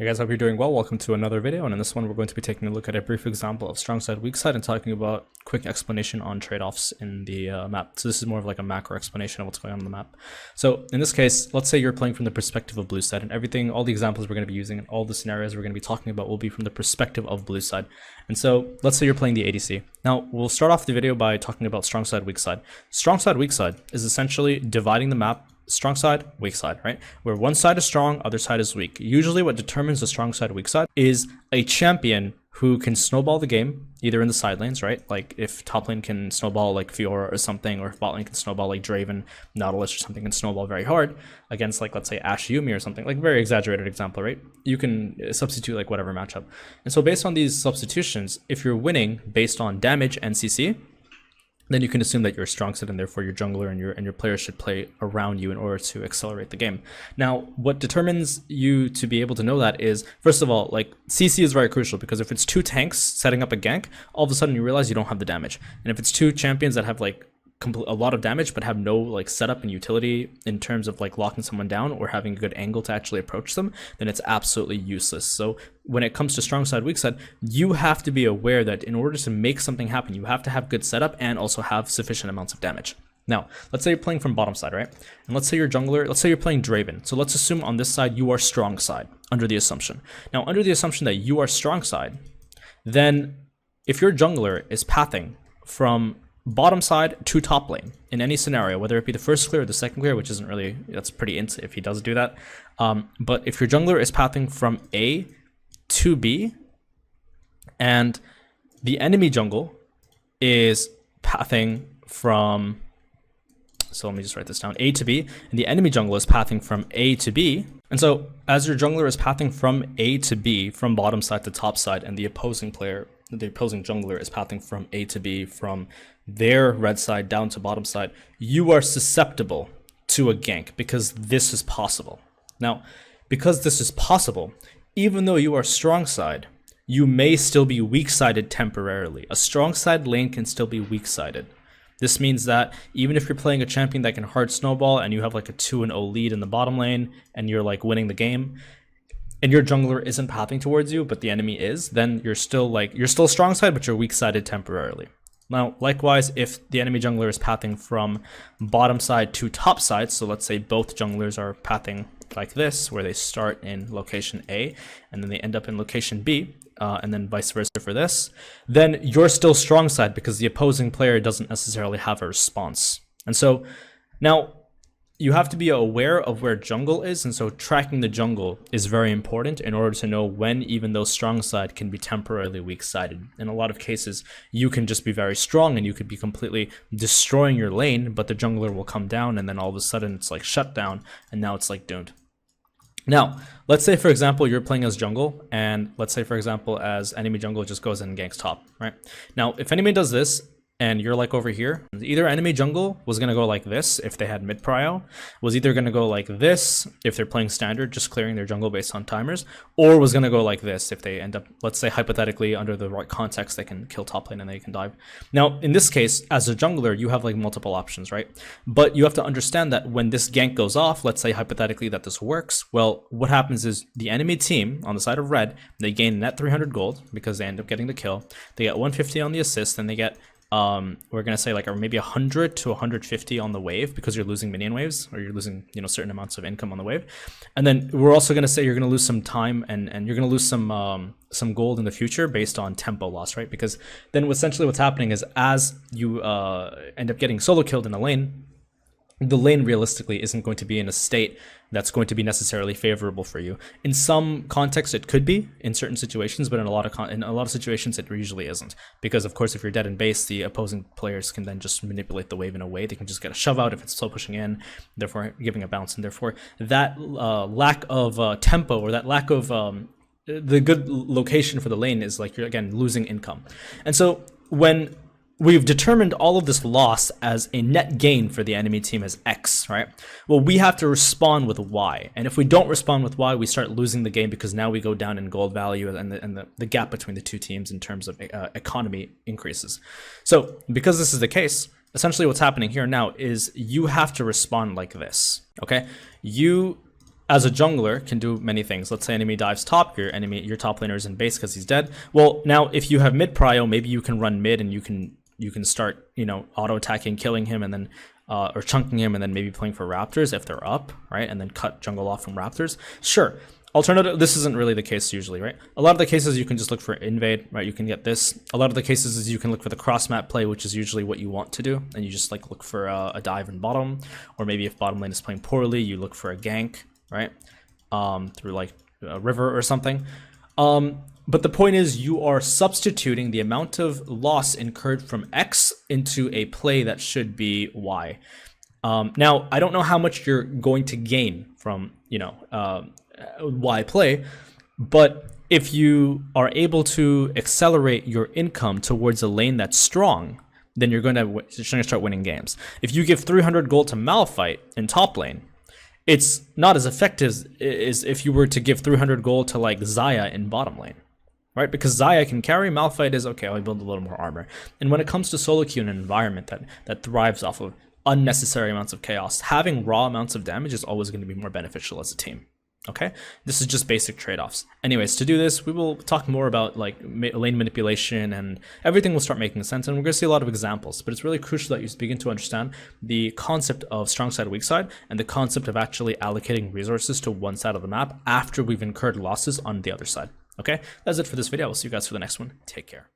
Hey guys, hope you're doing well. Welcome to another video, and in this one we're going to be taking a look at a brief example of Strongside, Weakside and talking about quick explanation on trade-offs in the map. So this is more of like a macro explanation of what's going on the map. So in this case, let's say you're playing from the perspective of blue side, and everything, all the examples we're going to be using and all the scenarios we're going to be talking about will be from the perspective of blue side. And so let's say you're playing the ADC. Now we'll start off the video by talking about Strongside, Weakside. Strongside, Weakside is essentially dividing the map strong side, weak side, right? Where one side is strong, other side is weak. Usually what determines the strong side, weak side is a champion who can snowball the game, either in the side lanes, right? Like if top lane can snowball like Fiora or something, or if bot lane can snowball like Draven, Nautilus or something can snowball very hard against like, let's say Ashe Yumi or something, like very exaggerated example, right? You can substitute like whatever matchup. And so based on these substitutions, if you're winning based on damage and CC, then you can assume that you're a strong side and therefore your jungler and your players should play around you in order to accelerate the game. Now, what determines you to be able to know that is, first of all, like CC is very crucial, because if it's two tanks setting up a gank, all of a sudden you realize you don't have the damage. And if it's two champions that have like a lot of damage but have no like setup and utility in terms of like locking someone down or having a good angle to actually approach them, then it's absolutely useless. So when it comes to strong side, weak side, you have to be aware that in order to make something happen, you have to have good setup and also have sufficient amounts of damage. Now, let's say you're playing from bottom side, right? And let's say you're jungler, let's say you're playing Draven. So let's assume on this side you are strong side, under the assumption. Now, under the assumption that you are strong side, then if your jungler is pathing from bottom side to top lane in any scenario, whether it be the first clear or the second clear, which isn't really, that's pretty int if he does do that. But if your jungler is pathing from A to B and the enemy jungle is pathing from, so let me just write this down, A to B, and the enemy jungle is pathing from A to B. And so as your jungler is pathing from A to B, from bottom side to top side, and the opposing jungler is pathing from A to B, from their red side down to bottom side, you are susceptible to a gank because this is possible. Now, because this is possible, even though you are strong side, you may still be weak-sided temporarily. A strong side lane can still be weak-sided. This means that even if you're playing a champion that can hard snowball and you have like a 2-0 lead in the bottom lane and you're like winning the game, and your jungler isn't pathing towards you, but the enemy is, then you're still strong side, but you're weak-sided temporarily. Now, likewise, if the enemy jungler is pathing from bottom side to top side, so let's say both junglers are pathing like this, where they start in location A and then they end up in location B, and then vice versa for this, then you're still strong side because the opposing player doesn't necessarily have a response. And so now you have to be aware of where jungle is, and so tracking the jungle is very important in order to know when even though strong side can be temporarily weak-sided. In a lot of cases, you can just be very strong and you could be completely destroying your lane, but the jungler will come down and then all of a sudden it's like shut down and now it's like doomed. Now, let's say for example you're playing as jungle, and let's say for example as enemy jungle just goes in and ganks top, right? Now, if enemy does this, and you're like over here, either enemy jungle was going to go like this if they had mid prio, was either going to go like this if they're playing standard, just clearing their jungle based on timers, or was going to go like this if they end up, let's say hypothetically, under the right context, they can kill top lane and they can dive. Now, in this case, as a jungler, you have like multiple options, right? But you have to understand that when this gank goes off, let's say hypothetically that this works, well, what happens is the enemy team on the side of red, they gain net 300 gold because they end up getting the kill. They get 150 on the assist, and they get we're gonna say like maybe 100 to 150 on the wave because you're losing minion waves, or you're losing, you know, certain amounts of income on the wave. And then we're also gonna say you're gonna lose some time and you're gonna lose some gold in the future based on tempo loss, right? Because then essentially what's happening is as you end up getting solo killed in a lane, the lane realistically isn't going to be in a state that's going to be necessarily favorable for you. In some contexts it could be in certain situations, but in a lot of situations it usually isn't, because of course if you're dead in base, the opposing players can then just manipulate the wave in a way. They can just get a shove out if it's slow pushing in, therefore giving a bounce, and therefore that lack of tempo, or that lack of the good location for the lane is like you're again losing income. And so when we've determined all of this loss as a net gain for the enemy team as X, right? Well, we have to respond with Y. And if we don't respond with Y, we start losing the game, because now we go down in gold value, and the gap between the two teams in terms of economy increases. So because this is the case, essentially what's happening here now is you have to respond like this, okay? You as a jungler, can do many things. Let's say enemy dives top, your top laner is in base because he's dead. Well, now if you have mid prio, maybe you can run mid and you can start, you know, auto attacking, killing him, and then or chunking him, and then maybe playing for Raptors if they're up, right? And then cut jungle off from Raptors. Sure. Alternative, this isn't really the case usually, right? A lot of the cases you can just look for invade, right? You can get this. A lot of the cases is you can look for the cross map play, which is usually what you want to do, and you just like look for a dive in bottom, or maybe if bottom lane is playing poorly, you look for a gank, right? Through like a river or something. But the point is you are substituting the amount of loss incurred from X into a play that should be Y. Now, I don't know how much you're going to gain from, you know, Y play, but if you are able to accelerate your income towards a lane that's strong, then you're going to start winning games. If you give 300 gold to Malphite in top lane, it's not as effective as if you were to give 300 gold to like Xayah in bottom lane, right? Because Xayah can carry, Malphite is okay, I'll build a little more armor. And when it comes to solo queue in an environment that thrives off of unnecessary amounts of chaos, having raw amounts of damage is always going to be more beneficial as a team. Okay, this is just basic trade-offs. Anyways, to do this, we will talk more about like lane manipulation, and everything will start making sense, and we're going to see a lot of examples. But it's really crucial that you begin to understand the concept of strong side, weak side, and the concept of actually allocating resources to one side of the map after we've incurred losses on the other side. Okay, that's it for this video. I'll see you guys for the next one. Take care.